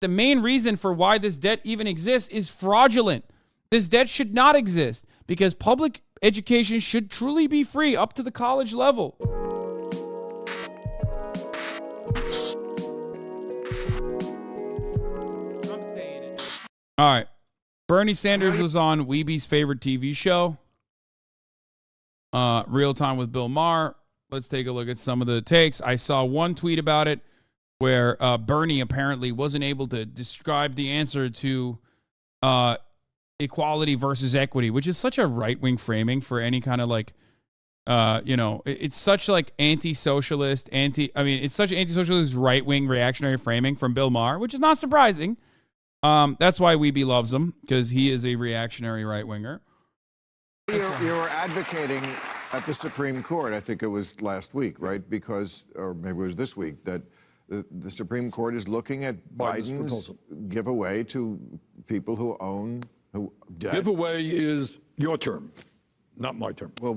The main reason for why this debt even exists is fraudulent. This debt should not exist because public education should truly be free up to the college level. I'm saying it. All right. Bernie Sanders was on Weeby's favorite TV show, Real Time with Bill Maher. Let's take a look at some of the takes. I saw one tweet about it where Bernie apparently wasn't able to describe the answer to equality versus equity, which is such a right-wing framing for any kind of like, it's such like anti-socialist, it's such anti-socialist right-wing reactionary framing from Bill Maher, which is not surprising. That's why Weeby loves him, because he is a reactionary right-winger. You were advocating at the Supreme Court, I think it was last week, right? Because, or maybe it was this week, that the Supreme Court is looking at Biden's giveaway to people who own debt. Giveaway is your term, not my term. Well,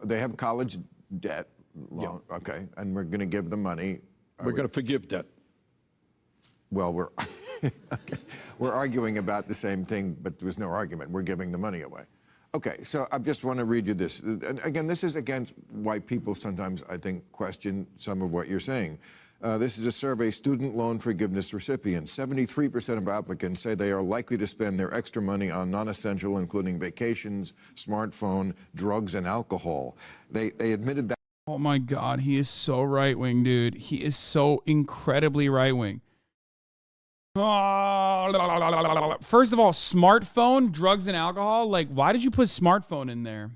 they have college debt, loan, yeah. Okay, and we're going to give them money. We're going to forgive debt. Well, we're arguing about the same thing, but there was no argument. We're giving the money away. Okay, so I just want to read you this. And again, this is against why people sometimes, I think, question some of what you're saying. This is a survey, student loan forgiveness recipients. 73% of applicants say they are likely to spend their extra money on non-essential, including vacations, smartphone, drugs, and alcohol. They admitted that. Oh my God, he is so right-wing, dude. He is so incredibly right-wing. First of all, smartphone, drugs, and alcohol. Like, why did you put smartphone in there?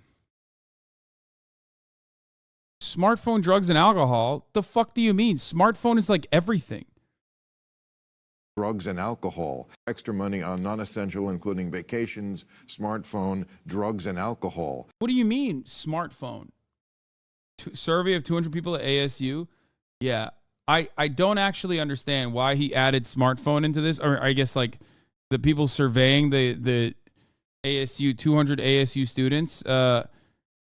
Smartphone, drugs, and alcohol? The fuck do you mean? Smartphone is like everything. Drugs and alcohol. Extra money on non-essential, including vacations, smartphone, drugs, and alcohol. What do you mean, smartphone? Survey of 200 people at ASU? Yeah. I don't actually understand why he added smartphone into this, or I guess like the people surveying the ASU, 200 ASU students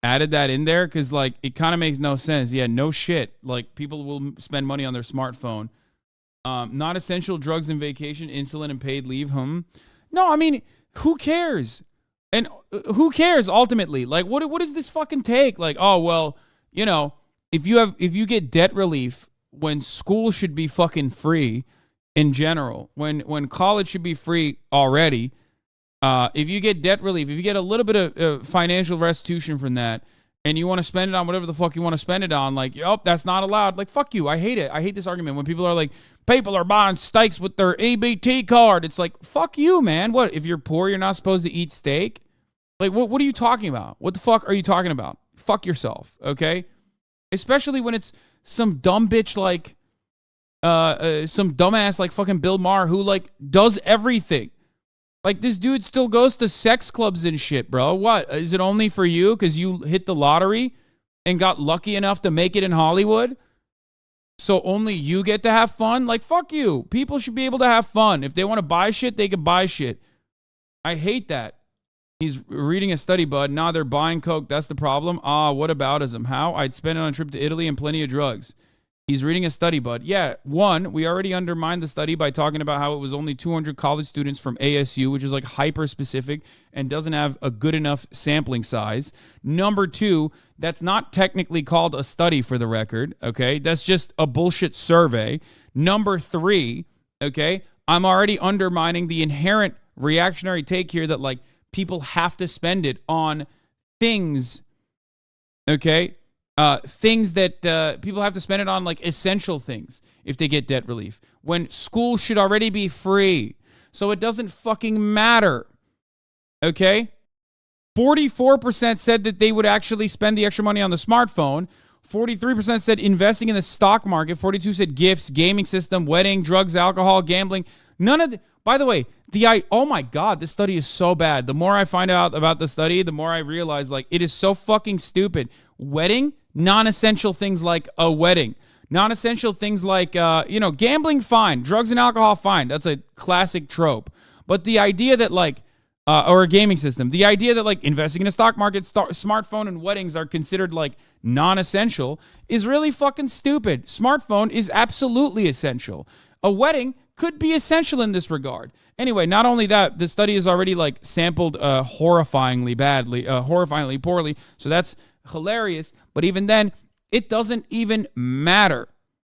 added that in there because like it kind of makes no sense. Yeah, no shit. Like people will spend money on their smartphone. Not essential drugs and vacation, insulin and paid leave. No, I mean, who cares? And who cares ultimately? Like what does this fucking take? Like, oh well, if you get debt relief when school should be fucking free in general, when college should be free already, if you get debt relief, if you get a little bit of financial restitution from that, and you want to spend it on whatever the fuck you want to spend it on, like, that's not allowed. Like, fuck you. I hate it. I hate this argument when people are like, people are buying steaks with their EBT card. It's like, fuck you, man. What, if you're poor, you're not supposed to eat steak? Like, what are you talking about? What the fuck are you talking about? Fuck yourself, okay? Especially when it's some dumb bitch like, some dumbass like fucking Bill Maher who like does everything. Like this dude still goes to sex clubs and shit, bro. What? Is it only for you because you hit the lottery and got lucky enough to make it in Hollywood? So only you get to have fun? Like, fuck you. People should be able to have fun. If they want to buy shit, they can buy shit. I hate that. He's reading a study, bud. Nah, they're buying coke. That's the problem. Whataboutism. How? I'd spend it on a trip to Italy and plenty of drugs. He's reading a study, bud. Yeah, one, we already undermined the study by talking about how it was only 200 college students from ASU, which is like hyper-specific and doesn't have a good enough sampling size. Number two, that's not technically called a study for the record, okay? That's just a bullshit survey. Number three, okay, I'm already undermining the inherent reactionary take here that, like, people have to spend it on things, okay? Things that people have to spend it on, like essential things, if they get debt relief. When school should already be free. So it doesn't fucking matter, okay? 44% said that they would actually spend the extra money on the smartphone. 43% said investing in the stock market. 42% said gifts, gaming system, wedding, drugs, alcohol, gambling. None of the... By the way, oh my God, this study is so bad. The more I find out about the study, the more I realize, like, it is so fucking stupid. Wedding, non-essential things like a wedding. Non-essential things like, gambling, fine. Drugs and alcohol, fine. That's a classic trope. But the idea that, like, or a gaming system, the idea that, like, investing in a stock market, smartphone, and weddings are considered, like, non-essential is really fucking stupid. Smartphone is absolutely essential. A wedding could be essential in this regard. Anyway, not only that, the study is already like sampled horrifyingly poorly. So that's hilarious. But even then, it doesn't even matter.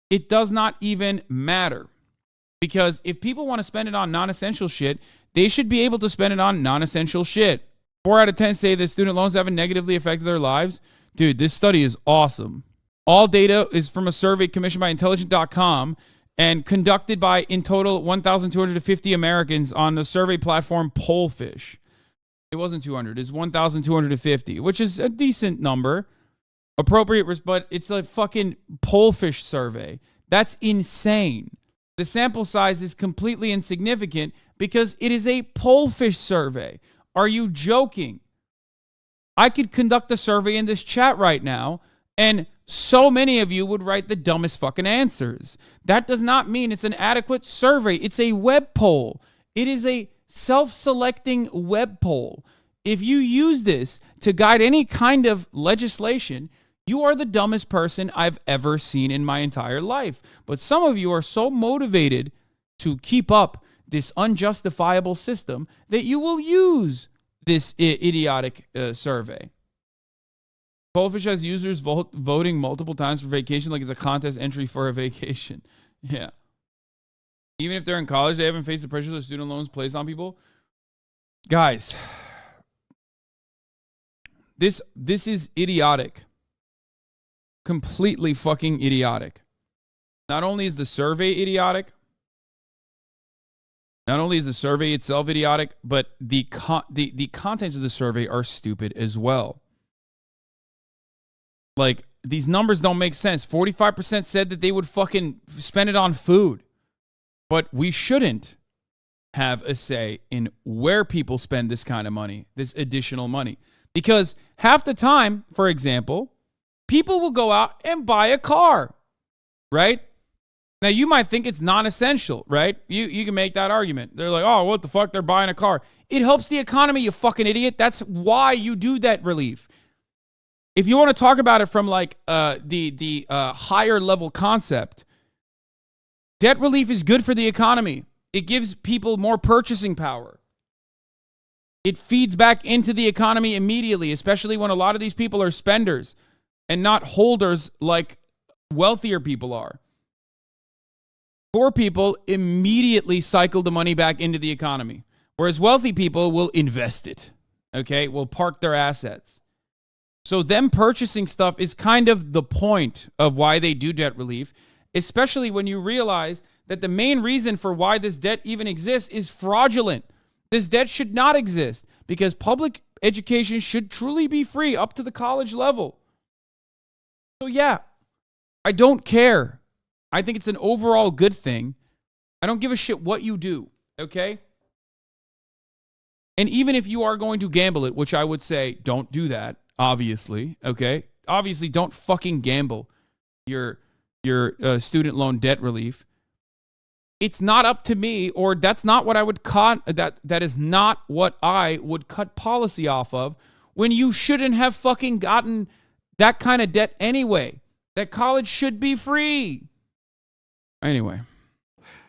It does not even matter. Because if people want to spend it on non-essential shit, they should be able to spend it on non-essential shit. 4 out of 10 say that student loans haven't negatively affected their lives. Dude, this study is awesome. All data is from a survey commissioned by Intelligent.com and conducted by, in total, 1,250 Americans on the survey platform Pollfish. It wasn't 200. It's 1,250, which is a decent number. Appropriate, but it's a fucking Pollfish survey. That's insane. The sample size is completely insignificant because it is a Pollfish survey. Are you joking? I could conduct a survey in this chat right now, and so many of you would write the dumbest fucking answers. That does not mean it's an adequate survey. It's a web poll. It is a self-selecting web poll. If you use this to guide any kind of legislation, you are the dumbest person I've ever seen in my entire life. But some of you are so motivated to keep up this unjustifiable system that you will use this idiotic survey. Pollfish has users voting multiple times for vacation like it's a contest entry for a vacation. Yeah. Even if they're in college, they haven't faced the pressures of student loans placed on people. Guys, this is idiotic. Completely fucking idiotic. Not only is the survey idiotic, not only is the survey itself idiotic, but the contents of the survey are stupid as well. Like, these numbers don't make sense. 45% said that they would fucking spend it on food. But we shouldn't have a say in where people spend this kind of money, this additional money. Because half the time, for example, people will go out and buy a car, right? Now, you might think it's non-essential, right? You can make that argument. They're like, oh, what the fuck? They're buying a car. It helps the economy, you fucking idiot. That's why you do debt relief. If you want to talk about it from like the higher level concept, debt relief is good for the economy. It gives people more purchasing power. It feeds back into the economy immediately, especially when a lot of these people are spenders and not holders like wealthier people are. Poor people immediately cycle the money back into the economy, whereas wealthy people will invest it, okay? Will park their assets. So them purchasing stuff is kind of the point of why they do debt relief, especially when you realize that the main reason for why this debt even exists is fraudulent. This debt should not exist because public education should truly be free up to the college level. So yeah, I don't care. I think it's an overall good thing. I don't give a shit what you do, okay? And even if you are going to gamble it, which I would say don't do that, obviously, okay? Obviously, don't fucking gamble your student loan debt relief. It's not up to me, or that's not what I would cut. That is not what I would cut policy off of when you shouldn't have fucking gotten that kind of debt anyway. That college should be free. Anyway.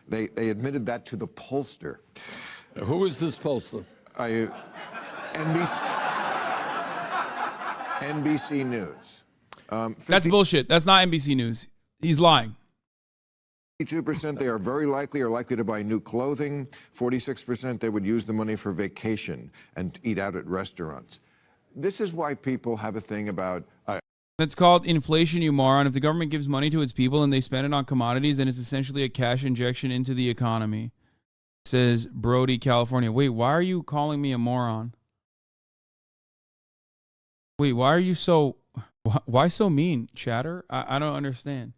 They admitted that to the pollster. Who is this pollster? NBC News. That's bullshit. That's not NBC News. He's lying. 52% they are very likely to buy new clothing. 46% they would use the money for vacation and eat out at restaurants. This is why people have a thing about... That's called inflation, you moron. If the government gives money to its people and they spend it on commodities, then it's essentially a cash injection into the economy. Says Brody, California. Wait, why are you calling me a moron? Wait, why are you so... Why so mean, chatter? I don't understand.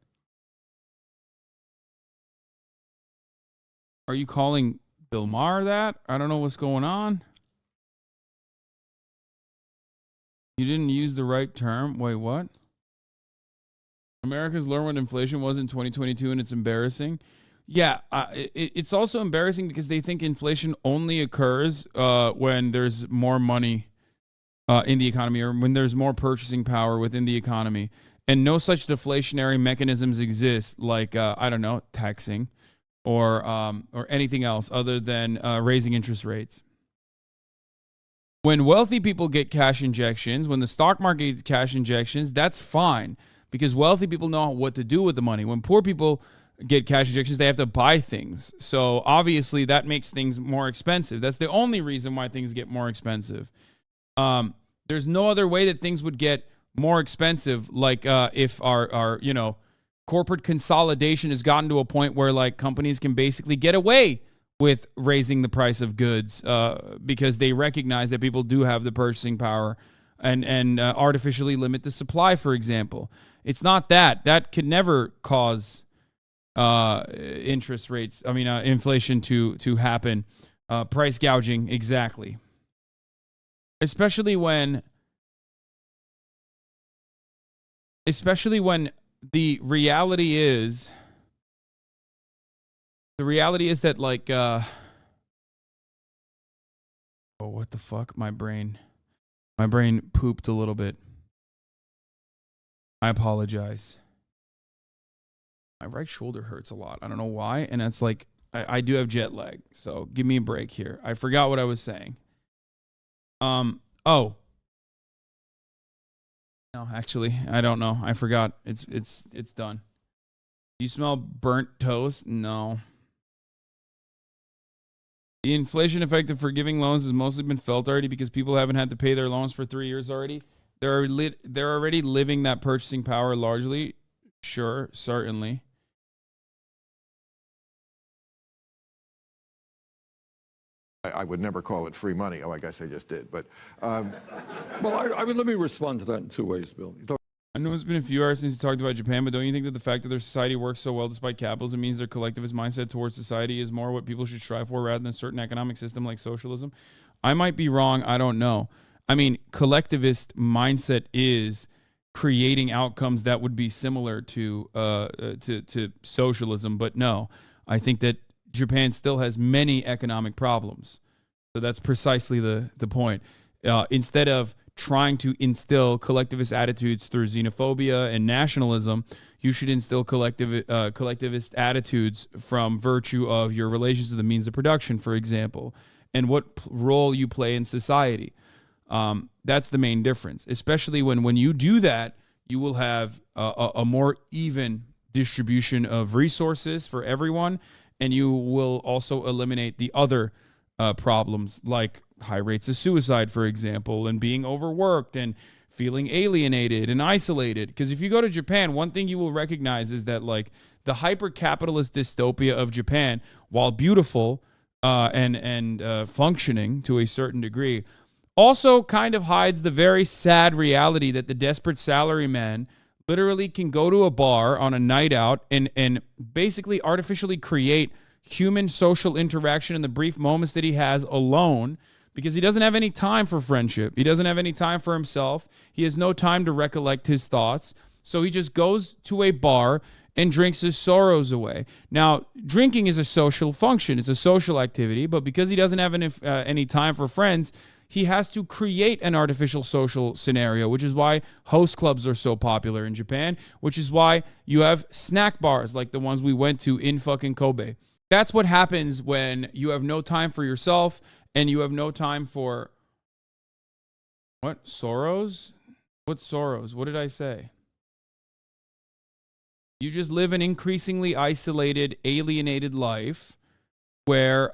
Are you calling Bill Maher that? I don't know what's going on. You didn't use the right term. Wait, what? America's learned what inflation was in 2022, and it's embarrassing. Yeah, it's also embarrassing because they think inflation only occurs when there's more money in the economy, or when there's more purchasing power within the economy. And no such deflationary mechanisms exist, like, I don't know, taxing. or anything else other than raising interest rates. When wealthy people get cash injections, when the stock market gets cash injections, that's fine because wealthy people know what to do with the money. When poor people get cash injections, they have to buy things. So obviously that makes things more expensive. That's the only reason why things get more expensive. There's no other way that things would get more expensive. Like if our corporate consolidation has gotten to a point where like companies can basically get away with raising the price of goods because they recognize that people do have the purchasing power and artificially limit the supply, for example. It's not that could never cause inflation to happen. Price gouging, exactly. Especially when the reality is that like what the fuck? My brain pooped a little bit. I apologize. My right shoulder hurts a lot. I don't know why. And that's like, I do have jet lag. So give me a break here. I forgot what I was saying. No, actually, I don't know. I forgot. It's done. Do you smell burnt toast? No. The inflation effect of forgiving loans has mostly been felt already because people haven't had to pay their loans for 3 years already. They're already living that purchasing power largely. Sure, certainly. I would never call it free money. Oh, I guess I just did. But Well, let me respond to that in two ways, Bill. I know it's been a few hours since you talked about Japan, but don't you think that the fact that their society works so well despite capitalism means their collectivist mindset towards society is more what people should strive for rather than a certain economic system like socialism? I might be wrong. I don't know. I mean, collectivist mindset is creating outcomes that would be similar to socialism, but no, I think that Japan still has many economic problems. So that's precisely the point. Instead of trying to instill collectivist attitudes through xenophobia and nationalism, you should instill collectivist attitudes from virtue of your relations to the means of production, for example, and what role you play in society. That's the main difference, especially when you do that, you will have a more even distribution of resources for everyone, and you will also eliminate the other problems like high rates of suicide, for example, and being overworked and feeling alienated and isolated. Because if you go to Japan, one thing you will recognize is that like the hyper-capitalist dystopia of Japan, while beautiful and functioning to a certain degree, also kind of hides the very sad reality that the desperate salaryman literally can go to a bar on a night out and basically artificially create human social interaction in the brief moments that he has alone, because he doesn't have any time for friendship. He doesn't have any time for himself. He has no time to recollect his thoughts. So he just goes to a bar and drinks his sorrows away. Now, drinking is a social function. It's a social activity, but because he doesn't have any time for friends, he has to create an artificial social scenario, which is why host clubs are so popular in Japan, which is why you have snack bars like the ones we went to in fucking Kobe. That's what happens when you have no time for yourself and you have no time for... What? Sorrows? What sorrows? What did I say? You just live an increasingly isolated, alienated life where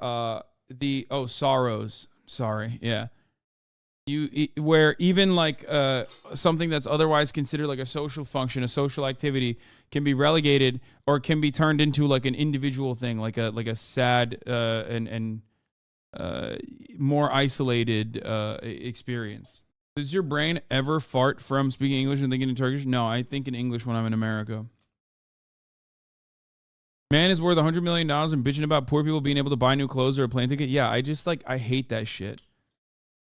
sorrows. Sorry, yeah. Where even like something that's otherwise considered like a social function, a social activity, can be relegated or can be turned into like an individual thing, like a sad and more isolated experience. Does your brain ever fart from speaking English and thinking in Turkish? No, I think in English when I'm in America. Man is worth $100 million and bitching about poor people being able to buy new clothes or a plane ticket. Yeah, I hate that shit.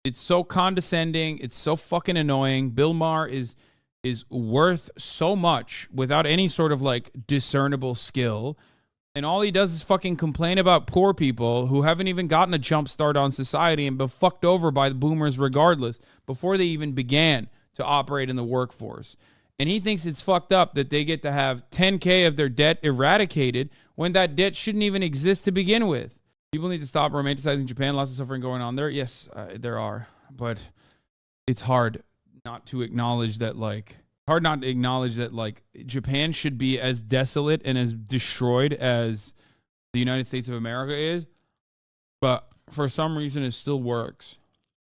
It's so condescending. It's so fucking annoying. Bill Maher is worth so much without any sort of like discernible skill. And all he does is fucking complain about poor people who haven't even gotten a jump start on society and been fucked over by the boomers regardless before they even began to operate in the workforce. And he thinks it's fucked up that they get to have 10K of their debt eradicated when that debt shouldn't even exist to begin with. People need to stop romanticizing Japan. Lots of suffering going on there. Yes, there are. But it's hard not to acknowledge that, Japan should be as desolate and as destroyed as the United States of America is. But for some reason, it still works.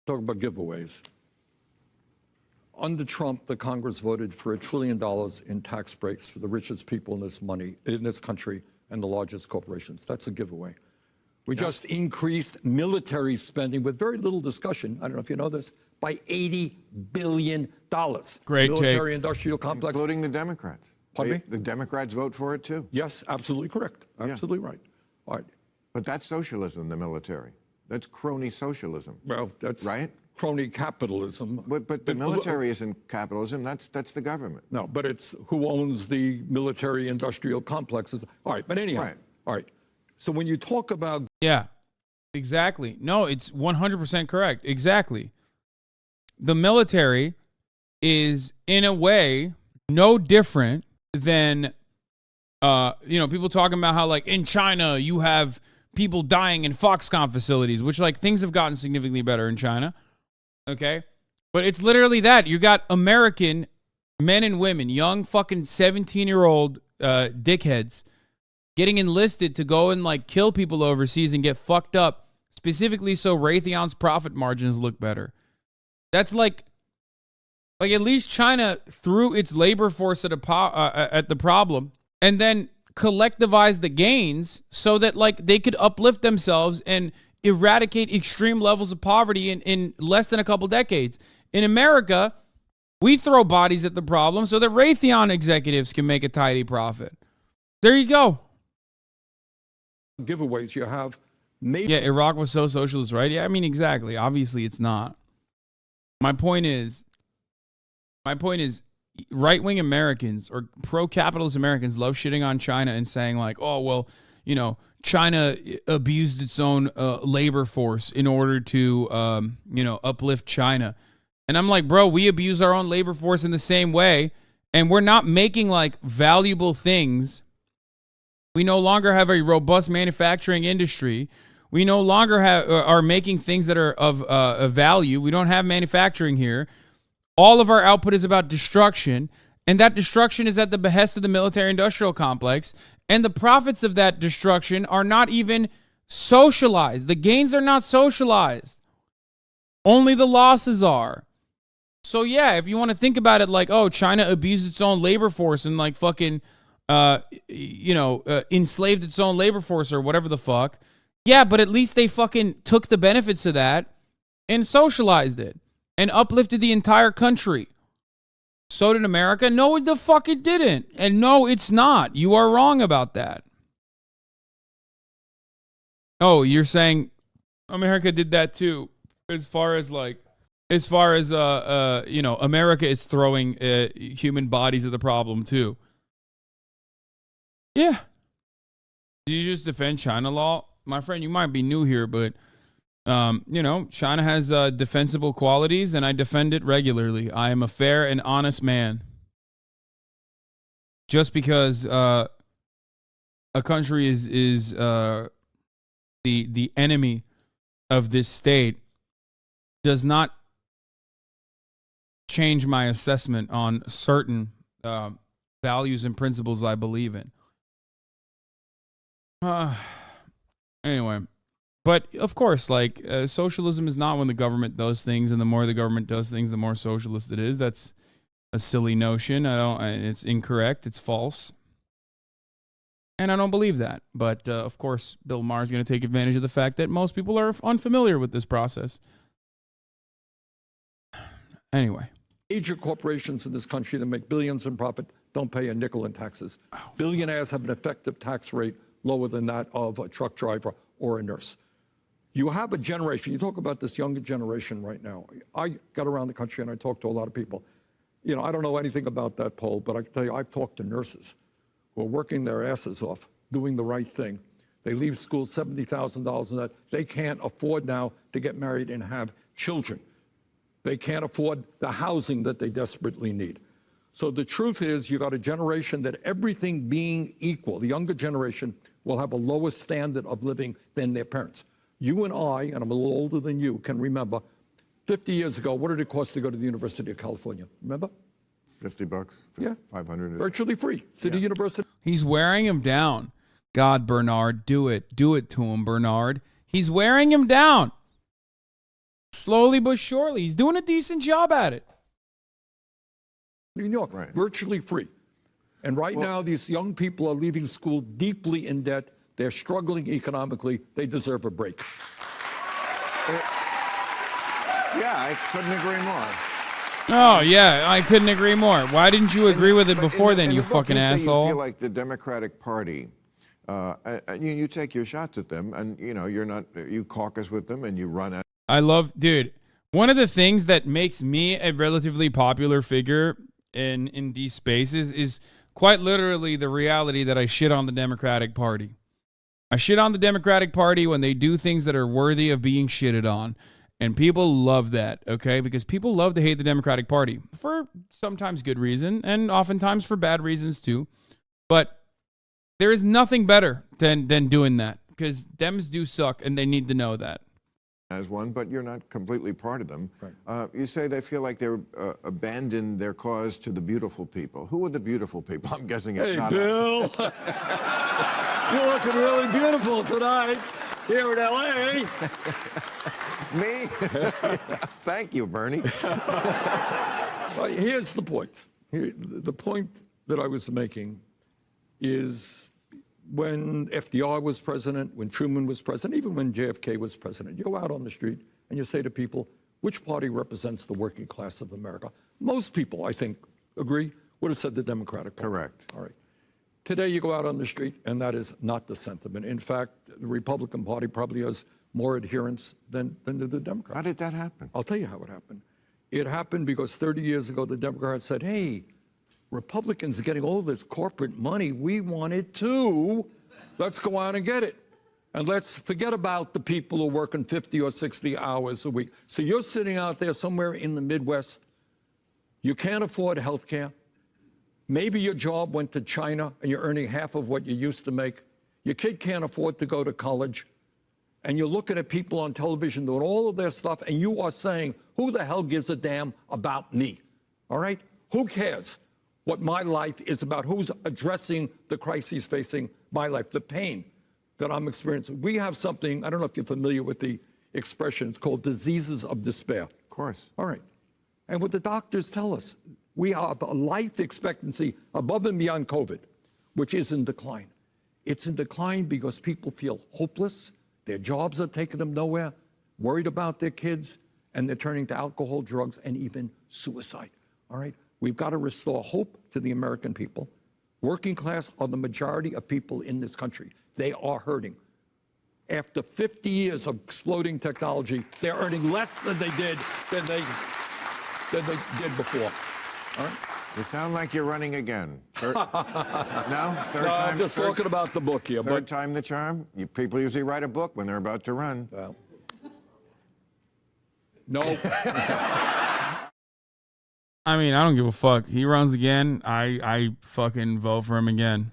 Talk about giveaways. Under Trump, the Congress voted for $1 trillion in tax breaks for the richest people in this country and the largest corporations. That's a giveaway. We just increased military spending with very little discussion. I don't know if you know this, by $80 billion. Great military take. Industrial complex. Including the Democrats. Pardon me? The Democrats vote for it too. Yes, absolutely correct. Absolutely right. All right. But that's socialism, the military. That's crony socialism. Well, that's right. Crony capitalism. But the military isn't capitalism. That's the government. No, but it's who owns the military industrial complexes. All right, but anyhow. Right. All right. So when you talk about... Yeah, exactly. No, it's 100% correct. Exactly. The military is, in a way, no different than, people talking about how, like, in China, you have people dying in Foxconn facilities, which, like, things have gotten significantly better in China. Okay? But it's literally that. You got American men and women, young fucking 17-year-old dickheads, getting enlisted to go and, like, kill people overseas and get fucked up, specifically so Raytheon's profit margins look better. That's like at least China threw its labor force at the problem and then collectivized the gains so that, like, they could uplift themselves and eradicate extreme levels of poverty in less than a couple decades. In America, we throw bodies at the problem so that Raytheon executives can make a tidy profit. There you go. Giveaways you have. Maybe. Yeah, Iraq was so socialist, right? Yeah, I mean, exactly. Obviously, it's not. My point is right-wing Americans or pro-capitalist Americans love shitting on China and saying, like, oh, well, China abused its own labor force in order to, uplift China. And I'm like, bro, we abuse our own labor force in the same way, and we're not making, like, valuable things. We no longer have a robust manufacturing industry. We no longer are making things that are of value. We don't have manufacturing here. All of our output is about destruction, and that destruction is at the behest of the military-industrial complex, and the profits of that destruction are not even socialized. The gains are not socialized. Only the losses are. So, yeah, if you want to think about it like, oh, China abused its own labor force and, like, fucking, enslaved its own labor force or whatever the fuck, yeah, but at least they fucking took the benefits of that and socialized it and uplifted the entire country. So did America? No, the fuck it didn't. And no, it's not. You are wrong about that. Oh, you're saying America did that too. As far as America is throwing human bodies at the problem too. Yeah. Do you just defend China law? My friend, you might be new here, but, China has defensible qualities, and I defend it regularly. I am a fair and honest man. Just because a country is the enemy of this state does not change my assessment on certain values and principles I believe in. Anyway, but of course, like, socialism is not when the government does things, and the more the government does things, the more socialist it is. That's a silly notion. It's incorrect. It's false. And I don't believe that. But of course, Bill Maher is going to take advantage of the fact that most people are unfamiliar with this process. Anyway. Major corporations in this country that make billions in profit don't pay a nickel in taxes. Billionaires have an effective tax rate lower than that of a truck driver or a nurse. You have a generation, you talk about this younger generation right now. I got around the country and I talked to a lot of people. I don't know anything about that poll, but I can tell you, I've talked to nurses who are working their asses off, doing the right thing. They leave school $70,000 in that. They can't afford now to get married and have children. They can't afford the housing that they desperately need. So the truth is, you got a generation that everything being equal, the younger generation will have a lower standard of living than their parents. You and I, and I'm a little older than you, can remember 50 years ago, what did it cost to go to the University of California? Remember? $50, Yeah. 500. Virtually free. City University. He's wearing him down. God, Bernard, do it. Do it to him, Bernard. He's wearing him down. Slowly but surely. He's doing a decent job at it. New York, Right. virtually free. And right now, these young people are leaving school deeply in debt. They're struggling economically. They deserve a break. Yeah, I couldn't agree more. Oh, yeah, I couldn't agree more. Why didn't you agree with it But before then, in you the book, fucking you say asshole? You feel like the Democratic Party. You take your shots at them, and you caucus with them, and you run at. I love, dude, one of the things that makes me a relatively popular figure in these spaces is quite literally the reality that I shit on the Democratic Party. I shit on the Democratic Party when they do things that are worthy of being shitted on. And people love that, okay? Because people love to hate the Democratic Party for sometimes good reason and oftentimes for bad reasons too. But there is nothing better than doing that because Dems do suck and they need to know that. As one, but you're not completely part of them. Right. You say they feel like they're abandoned their cause to the beautiful people. Who are the beautiful people? I'm guessing it's Hey, not Bill. us. You're looking really beautiful tonight here in L.A. Me? Thank you, Bernie. Here's the point. The point that I was making is when FDR was president, when Truman was president, even when JFK was president, you go out on the street and you say to people, which party represents the working class of America? Most people, I think, agree, would have said the Democratic Party. Correct. All right. Today, you go out on the street, and that is not the sentiment. In fact, the Republican Party probably has more adherents than the Democrats. How did that happen? I'll tell you how it happened. It happened because 30 years ago, the Democrats said, hey, Republicans are getting all this corporate money. We want it too. Let's go out and get it. And let's forget about the people who are working 50 or 60 hours a week. So you're sitting out there somewhere in the Midwest. You can't afford health care. Maybe your job went to China and you're earning half of what you used to make. Your kid can't afford to go to college. And you're looking at people on television doing all of their stuff, and you are saying, who the hell gives a damn about me? All right? Who cares what my life is about? Who's addressing the crises facing my life, the pain that I'm experiencing? We have something, I don't know if you're familiar with the expression, it's called diseases of despair. Of course. All right. And what the doctors tell us, we have a life expectancy above and beyond COVID, which is in decline. It's in decline because people feel hopeless. Their jobs are taking them nowhere, worried about their kids, and they're turning to alcohol, drugs, and even suicide. All right? We've got to restore hope to the American people. Working class are the majority of people in this country. They are hurting. After 50 years of exploding technology, they're earning less than they did before. All right? You sound like you're running again. No? Third No, time? I'm just talking about the book here. Third time the charm? People usually write a book when they're about to run. Well, no. I mean, I don't give a fuck. He runs again. I fucking vote for him again.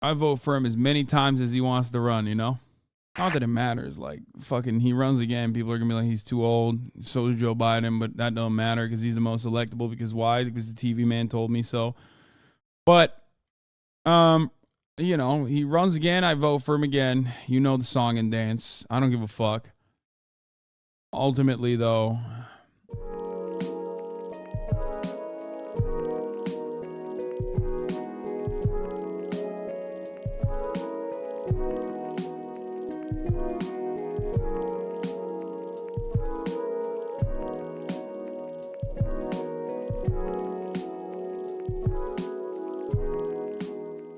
I vote for him as many times as he wants to run, you know? Not that it matters. Like, fucking, he runs again. People are going to be like, he's too old. So is Joe Biden, but that don't matter because he's the most electable. Because why? Because the TV man told me so. But, you know, he runs again. I vote for him again. You know the song and dance. I don't give a fuck. Ultimately, though,